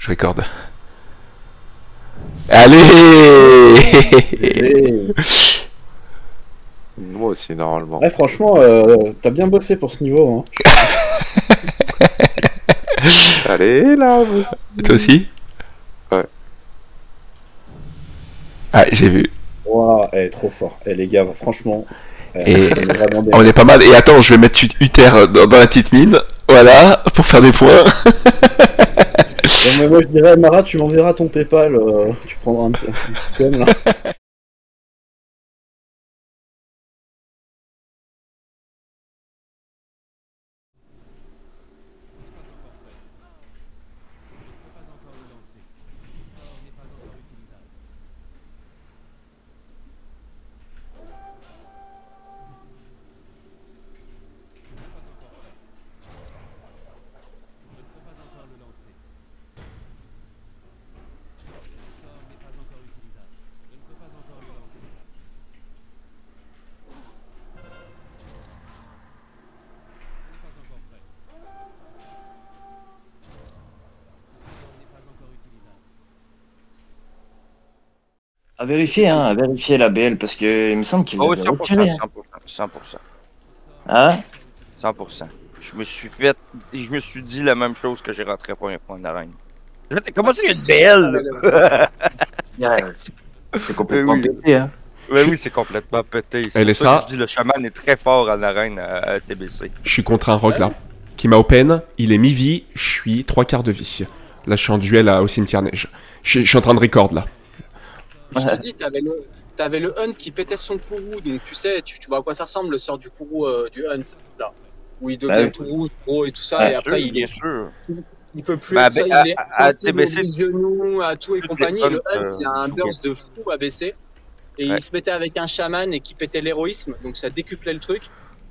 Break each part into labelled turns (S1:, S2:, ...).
S1: Je recorde. Allez.
S2: Moi aussi, normalement.
S3: Ouais, franchement, t'as bien bossé pour ce niveau. Hein.
S2: Allez, là, vous...
S1: Toi aussi?
S2: Ouais.
S1: Ah, j'ai vu.
S3: Waouh, elle est trop fort. Eh, les gars, franchement,
S1: Et
S3: on est vraiment bien.
S1: on est pas mal. Et attends, je vais mettre Uther dans la petite mine. Voilà, pour faire des points.
S3: Bon, mais moi, je dirais, Mara, tu m'enverras ton PayPal. Tu prendras un petit système, là.
S4: À vérifier la BL parce que il me semble qu'il
S2: Oh, oui,
S4: l'avait
S2: 100%,
S4: retiré. Hein.
S2: 100%.
S4: Ah ouais?
S2: 100%. Je me suis fait... Je me suis dit la même chose que j'ai rentré à premier point d'arène. Comment c'est une BL?
S4: Ouais, c'est complètement
S2: Oui.
S4: pété, hein.
S2: Mais oui, c'est complètement pété. C'est
S1: Elle est
S2: pour ça
S1: ça.
S2: que je dis le chaman est très fort en arène à TBC.
S1: Je suis contre un rogue là. Qui m'a open. Il est mi-vie. Je suis 3/4 de vie. Là, je suis en duel au cimetière neige. Je suis en train de record là.
S5: Je te dis, t'avais le Hunt qui pétait son courroux, donc tu sais, tu vois à quoi ça ressemble le sort du courroux du Hunt, là. Où il devient tout rouge, gros et tout ça, et après
S2: bien sûr.
S5: il peut plus
S2: Bah,
S5: être ça, il est
S2: à
S5: sensible
S2: TBC,
S5: aux genoux, à tout et
S2: toutes
S5: compagnie,
S2: les
S5: et le Hunt,
S2: Hunts,
S5: il a un
S2: ok.
S5: burst de fou ABC, et
S2: Ouais.
S5: il se mettait avec un chaman et qui pétait l'héroïsme, donc ça décuplait le truc.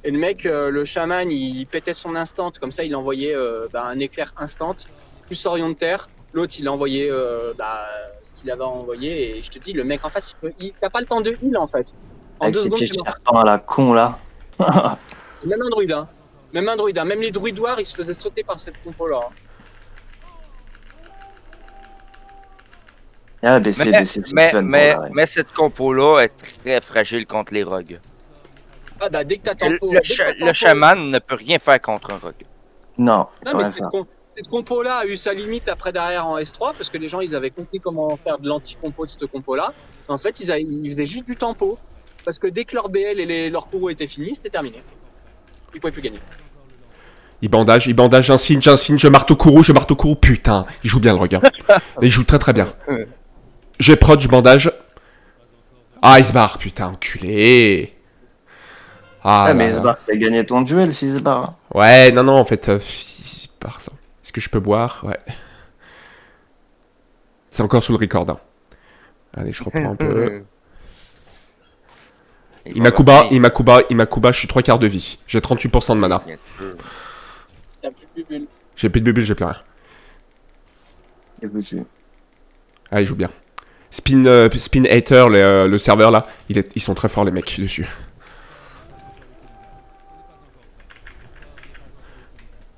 S5: Et le mec, le chaman, il pétait son instant, comme ça il envoyait un éclair instant, plus orion de terre. L'autre, il a envoyé ce qu'il avait envoyé. Et je te dis, le mec en face, t'as pas le temps de heal en fait. En
S4: Avec
S5: 2
S4: ses
S5: secondes,
S4: pieds
S5: tu meurs.
S4: serpents à la con là.
S5: Même un druide, hein. Même un druide, hein. Même les druidoirs, ils se faisaient sauter par cette compo-là. Hein.
S4: Ah, c'est fun pour la reine.
S2: Mais cette compo-là est très fragile contre les rogues.
S5: Ah bah, dès que t'as tempo.
S2: Le chaman ne peut rien faire contre un rogue.
S4: Non,
S5: Non, mais cette compo-là a eu sa limite après derrière en S3 parce que les gens ils avaient compris comment faire de l'anti-compo de cette compo-là. En fait, ils faisaient juste du tempo parce que dès que leur BL et leur courroux étaient finis, c'était terminé. Ils pouvaient plus gagner.
S1: Il bandage, j'insigne, je marteau courroux, putain. Il joue bien le regard. Il joue très bien. Je prod, je bandage. Ah, il se barre, putain, enculé. Ah,
S4: mais Sbar, t'as gagné ton duel si Sbar.
S1: Ouais, non, en fait, il se barre ça. Est-ce que je peux boire? Ouais. C'est encore sous le record. Hein. Allez, je reprends un peu. Il m'a Kuba, je suis 3/4 de vie. J'ai 38% de mana.
S5: T'as plus de bulles.
S1: J'ai plus de bulles, j'ai plus rien. Ah, il joue bien. Spin Hater, le serveur là, ils sont très forts les mecs dessus.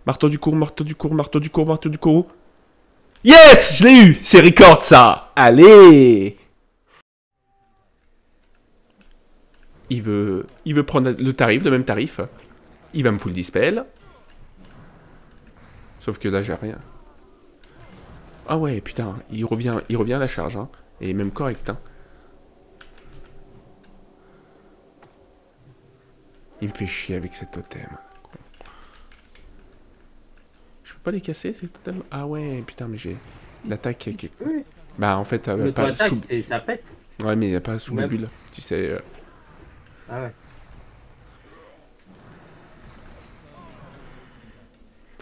S1: Marteau du cours. Yes, je l'ai eu. C'est record ça. Allez. Il veut prendre le même tarif. Il va me full dispel. Sauf que là j'ai rien. Ah ouais, putain, il revient à la charge, hein. Et même correct, hein. Il me fait chier avec cet totem. Je peux pas les casser, ces totems? Ah ouais, putain, mais j'ai l'attaque qui est... Bah en fait,
S6: mais
S1: pas
S6: ton attaque,
S1: sous...
S6: ça pète.
S1: Ouais, mais il n'y a pas sous la bulle, tu sais...
S6: Ah ouais.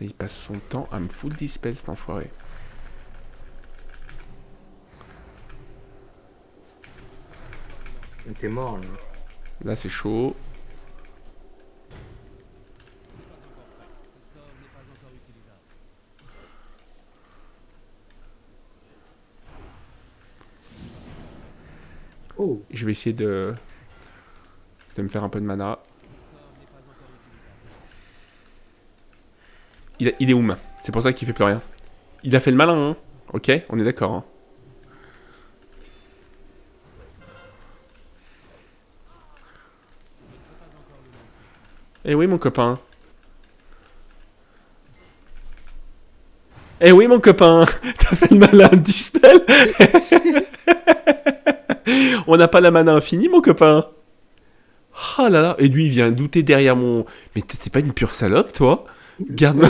S1: Il passe son temps à me full dispel, cet enfoiré.
S6: T'es mort là.
S1: Là, c'est chaud.
S6: Oh.
S1: Je vais essayer de me faire un peu de mana. Il est oum. C'est pour ça qu'il fait plus rien. Il a fait le malin, hein. Ok, on est d'accord. Hein. Eh oui, mon copain. Eh oui, mon copain. T'as fait le malin, dispel. On n'a pas la mana infinie, mon copain. Oh là là. Et lui, il vient douter derrière mon... Mais t'es pas une pure salope, toi? Garde-moi.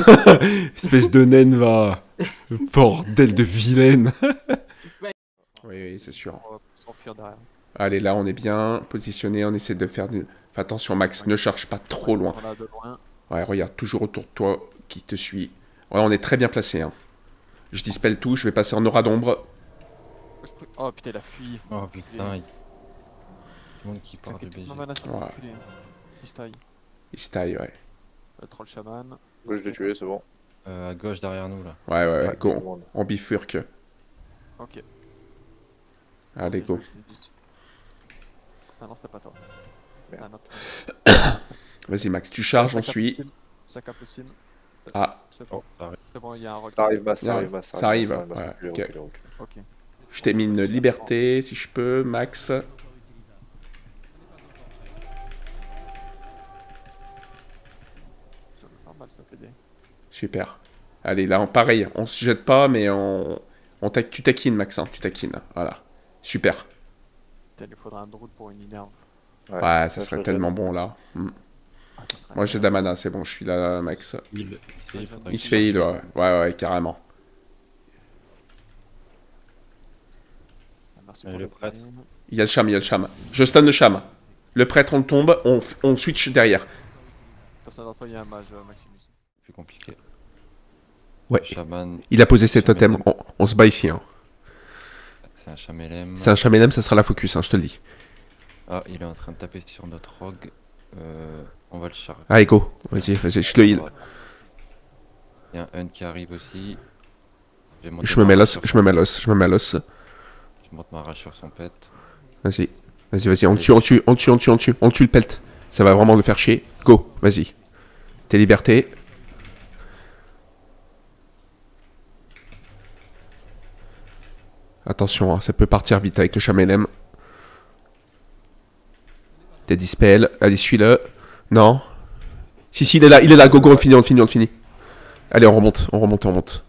S1: Espèce de naine, va. Bordel de vilaine. Oui, c'est sûr.
S7: On va s'enfuir derrière.
S1: Allez, là, on est bien positionné. On essaie de faire du... Fais attention, Max, ne charge pas trop loin.
S7: On a de loin.
S1: Ouais, regarde, toujours autour de toi, qui te suit. Ouais, on est très bien placé. Hein. Je dispelle tout, je vais passer en aura d'ombre.
S7: Oh putain, il a fui.
S8: Oh putain, il... Tout le monde qui part de
S7: T'inquiète,
S8: BG.
S7: non, mana, c'est
S1: Ouais.
S7: reculé. Il se taille.
S1: Il se taille, ouais.
S7: Troll chaman.
S9: Ouais, je l'ai tué, c'est bon.
S8: À gauche derrière nous là.
S1: Ouais, ouais, ouais.
S9: Ouais,
S1: Go,
S9: tout le monde.
S1: on bifurque.
S7: Ok.
S1: Allez, go.
S7: Ah non, c'était pas toi.
S9: Merde.
S7: Ah, non,
S1: Vas-y, Max, tu charges, on suit.
S7: Ça cap le sim.
S1: Ah,
S7: C'est bon.
S8: Ça arrive.
S7: C'est bon, il y a un rock.
S9: Ça arrive bas, ça
S1: Ouais,
S9: arrive bas,
S1: ça arrive,
S9: bas,
S1: ouais,
S9: reculez,
S1: ok.
S9: reculez, reculez.
S7: Ok.
S1: je t'ai mis une liberté, si je peux, Max.
S7: Ça va faire mal, ça fait des.
S1: Super. Allez, là, pareil, on se jette pas, mais tu taquines, Max, hein, tu taquines. Voilà. Super.
S7: Putain, il nous faudra un druid pour une innerve.
S1: Ouais, ça
S9: ça
S1: serait
S9: serait
S1: tellement bon, là. Hmm.
S7: Ah, ça serait
S1: Moi, j'ai de la mana, c'est bon, je suis là, Max.
S8: Il se fait, il faudrait
S1: Il se fait heal, ouais. Ouais, ouais, carrément.
S7: Ah, merci
S8: Et
S7: pour
S8: le
S7: le
S8: prêtre.
S7: prime.
S1: Il y a le cham, il y a le cham. Je stun le cham. Le prêtre, on tombe, on switch derrière.
S7: Attention, dans toi, il y a un mage, Maximus.
S8: plus compliqué.
S1: Ouais.
S8: Chaman,
S1: Il a posé ses totems. On se bat ici. Hein.
S8: c'est un chamelem.
S1: C'est un chamelem, ça sera la focus, hein, je te le dis.
S8: Ah, il est en train de taper sur notre rogue. On va le charger.
S1: Allez, go. Vas-y, vas-y, je le heal.
S8: Il y a un hunt qui arrive aussi.
S1: Je me mets l'os, je me mets l'os, je me mets l'os.
S8: Je monte ma rage sur son pet.
S1: Vas-y, vas-y, vas-y, on le tue, on le tue, on le tue, on le tue, on le tue, on le tue le pelt. Ça va vraiment le faire chier. Go, vas-y. Tes libertés. Attention, hein, ça peut partir vite avec le chamelem. T'es dispel. Allez, suis-le. Non. Si, si, il est là, go, go, on le finit, on le finit, on le finit. Allez, on remonte, on remonte, on remonte.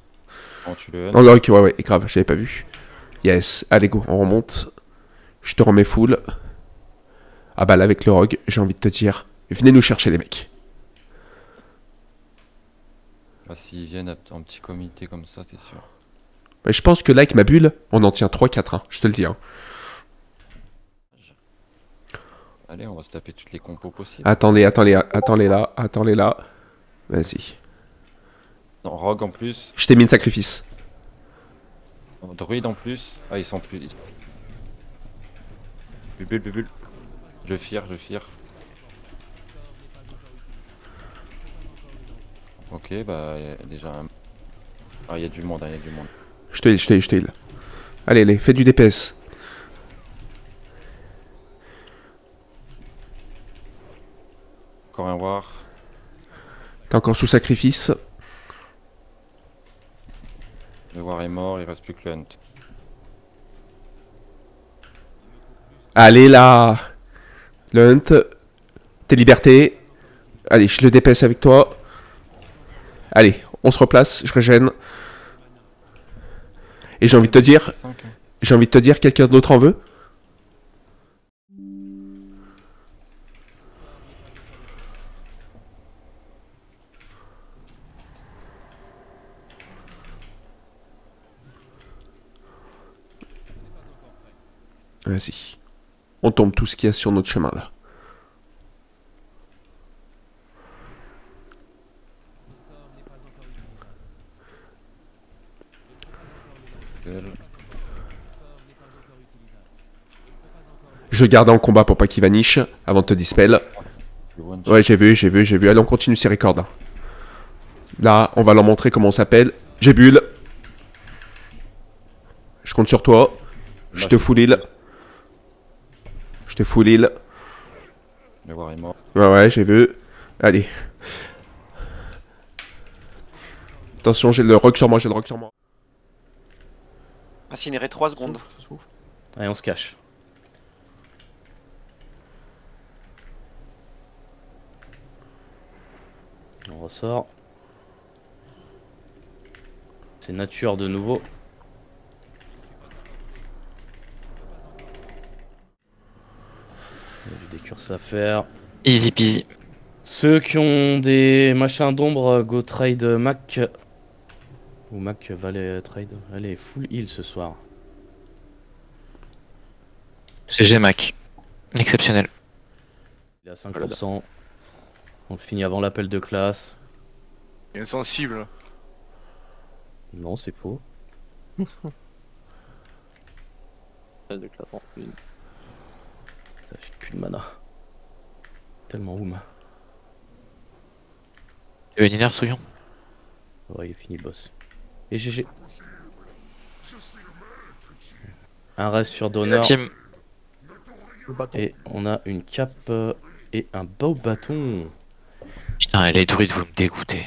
S8: On tue le hunt.
S1: Non, ok, ouais, ouais, grave, j'avais pas vu. Yes, allez, go, on remonte. Je te remets full. Ah bah là, avec le rogue, j'ai envie de te dire, venez nous chercher, les mecs.
S8: Bah, s'ils viennent en petit comité comme ça, c'est sûr.
S1: Mais je pense que là, avec ma bulle, on en tient 3-4, hein, je te le dis. Hein.
S8: Allez, on va se taper toutes les compos possibles.
S1: Attendez, attendez, attendez là, attendez là. Vas-y.
S8: Non, rogue en plus.
S1: Je t'ai mis le sacrifice.
S8: Non, druide en plus. Ah, ils sont plus. Bubule, bubule. Je fire, je fire. Ok, bah, y a déjà un. Ah, il y a du monde, il y a du monde.
S1: Je te heal, je te heal, je te heal. Allez, allez, fais du DPS.
S8: Encore un war.
S1: T'es encore sous sacrifice.
S8: Le war est mort, il reste plus que le hunt.
S1: Allez là. Le hunt. Tes libertés. Allez, je le DPS avec toi. Allez, on se replace, je régène. Et j'ai envie de te dire,
S8: 5, hein.
S1: j'ai envie de te dire, quelqu'un d'autre en veut? Vas-y. On tombe tout ce qu'il y a sur notre chemin là. Je le garde en combat pour pas qu'il vanish avant de te dispel. Ouais, j'ai vu, j'ai vu, j'ai vu. Allez, on continue ces records. Hein. Là, on va leur montrer comment on s'appelle. J'ai bulle. Je compte sur toi. Je te full heal. Je te full heal.
S8: Le war est mort.
S1: Ouais, ouais, j'ai vu. Allez. Attention, j'ai le rock sur moi, j'ai le rock sur moi.
S10: Incinéré 3 secondes.
S11: Allez, on se cache. On ressort. C'est nature de nouveau. Il y a des curses à faire.
S12: Easy peasy.
S11: Ceux qui ont des machins d'ombre, go trade Mac. Ou Mac va les trade. Allez, full heal ce soir.
S12: GG Mac. Exceptionnel.
S11: Il est à 5%. On le finit avant l'appel de classe.
S9: Insensible.
S11: Non, c'est faux.
S4: De clapant.
S11: Putain, j'ai plus de mana. Tellement oum.
S12: Tu veux une inner souillon?
S11: Ouais, il est fini, boss. Et GG. Un reste sur
S12: La
S11: Donneur.
S12: team.
S11: Et on a une cape et un beau bâton.
S12: Putain, les druides, vous me dégoûtez.